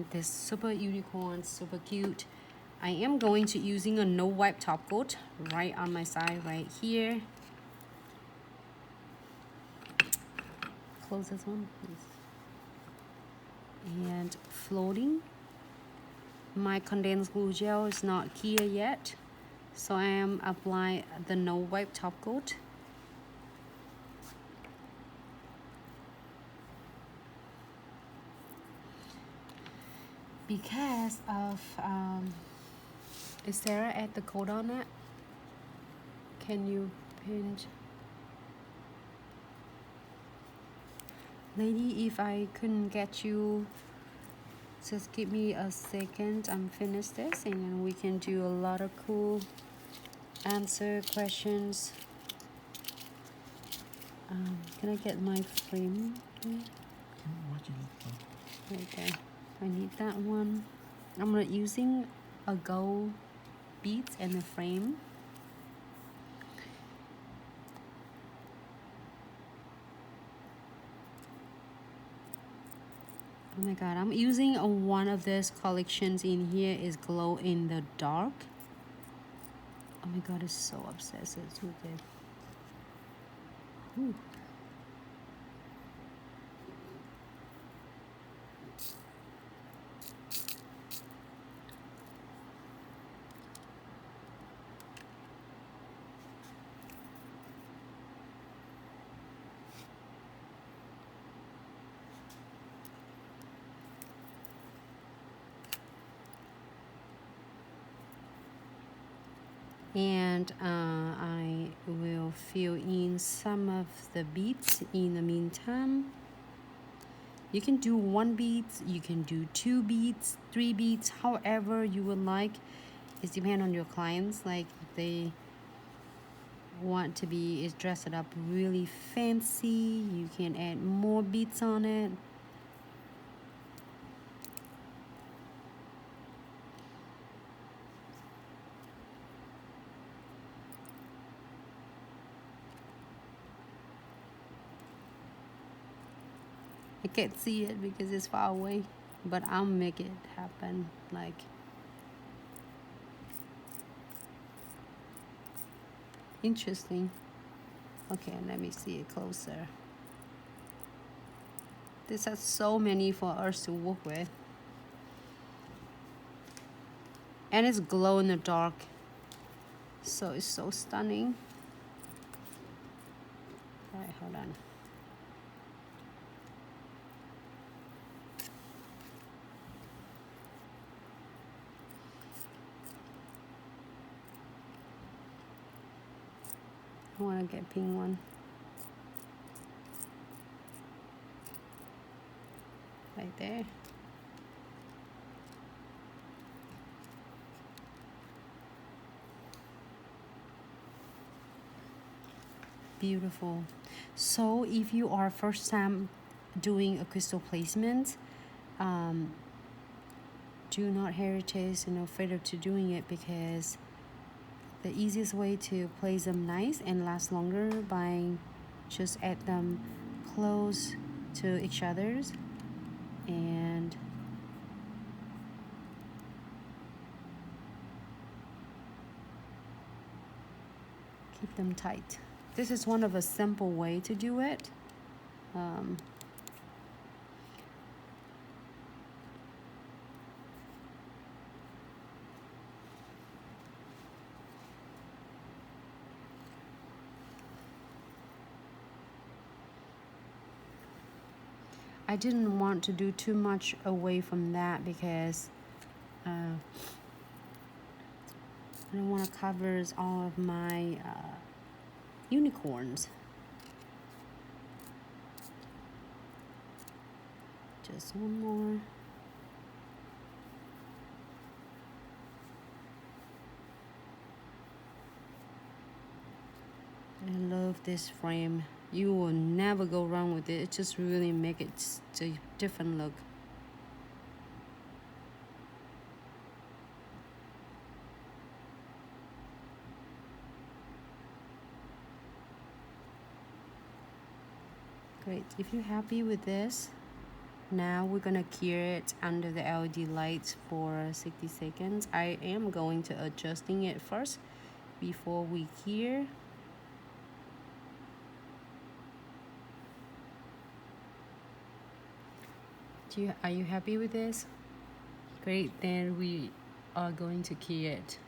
and this super unicorn, super cute. I am going to using a no wipe top coat right on my side right here. Close this one, please. And floating. My condensed glue gel is not clear yet, so I am applying the no wipe top coat. Because of is Sarah at the code on it? Can you pinch? Lady, if I couldn't get you, just give me a second. I'm finished this and then we can do a lot of cool answer questions. Can I get my frame? Right there. I need that one. I'm not using a gold beads and a frame. Oh my god, I'm using one of these collections in here is glow in the dark. Oh my god, it's so obsessed with it. Ooh. And I will fill in some of the beads in the meantime. You can do 1 bead, you can do 2 beads, 3 beads, however you would like. It depends on your clients. Like if they want to be dressed up really fancy, you can add more beads on it. I can't see it because it's far away, but I'll make it happen. Like interesting. Okay, let me see it closer. This has so many for us to work with, and it's glow in the dark, so it's so stunning. All right, hold on. I want to get pink one. Right there. Beautiful. So if you are first time doing a crystal placement, do not hesitate and afraid to doing it, because the easiest way to place them nice and last longer by just add them close to each other's and keep them tight. This is one of a simple way to do it. I didn't want to do too much away from that because I don't want to cover all of my unicorns. Just one more. I love this frame. You will never go wrong with it. It just really make it a different look. Great. If you're happy with this, Now we're gonna cure it under the LED light for 60 seconds. I am going to adjusting it first before we cure. Are you happy with this? Great, then we are going to cure it.